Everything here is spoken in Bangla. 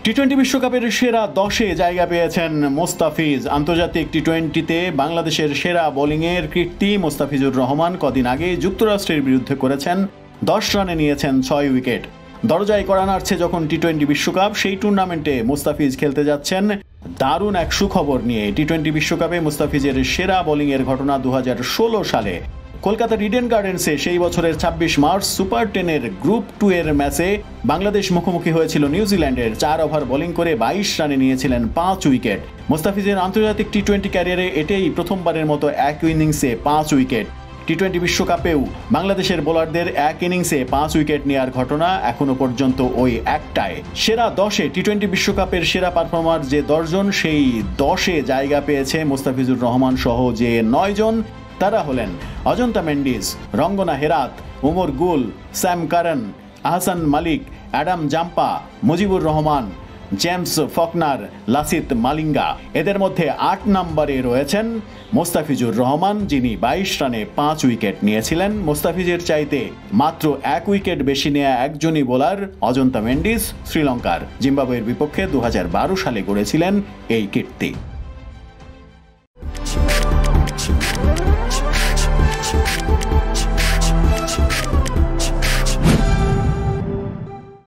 টি-20 বিশ্বকাপের সেরা 10-এ জায়গা পেয়েছেন মোস্তাফিজ। আন্তর্জাতিক টি-20তে বাংলাদেশের সেরা বোলিংয়ের কীর্তি মোস্তাফিজুর রহমান কদিন আগে যুক্তরাষ্ট্রের বিরুদ্ধে করেছেন। 10 রানে নিয়েছেন 6 উইকেট। দরজায় কড়া নাড়ছে যখন টি-20 বিশ্বকাপ, সেই টুর্নামেন্টে মোস্তাফিজ খেলতে যাচ্ছেন দারুণ এক সুখবর নিয়ে। টি-20 বিশ্বকাপে মোস্তাফিজের সেরা বোলিংয়ের ঘটনা 2016 সালে কলকাতার ইডেন গার্ডেন্সে সেই বছরের 26 মার্চ সুপার 10-এর গ্রুপ 2 এর ম্যাচে বাংলাদেশ মুখোমুখি হয়েছিল নিউজিল্যান্ডের। 4 ওভার বোলিং করে 22 রানে নিয়েছিলেন 5 উইকেট। মোস্তাফিজের আন্তর্জাতিক টি-20 ক্যারিয়ারে এটাই প্রথমবারের মতো এক ইনিংসে 5 উইকেট। টি-20 বিশ্বকাপেও বাংলাদেশের বোলারদের এক ইনিংসে 5 উইকেট নেওয়ার ঘটনা এখনো পর্যন্ত ওই একটাই। সেরা 10-এ টি-20 বিশ্বকাপের সেরা পারফর্মার যে 10 জন, সেই 10-এ জায়গা পেয়েছে মোস্তাফিজুর রহমান সহ যে 9 জন। তারা হলেন Ajanta Mendis, Rangana Herat, Umar Gul, Sam Curran, Ahsan Malik, Adam Zampa, Mujibur Rahman, James Faulkner, Lasith Malinga. এদের মধ্যে 8 নম্বরে রয়েছেন মোস্তাফিজুর রহমান, যিনি 22 রানে 5 উইকেট নিয়েছিলেন। মোস্তাফিজের চাইতে মাত্র 1 উইকেট বেশি নেয়া একজনই বোলার অজন্তা মেন্ডিস, শ্রীলঙ্কার। জিম্বাবুয়ের বিপক্ষে 2012 সালে গড়েছিলেন এই কীর্তি।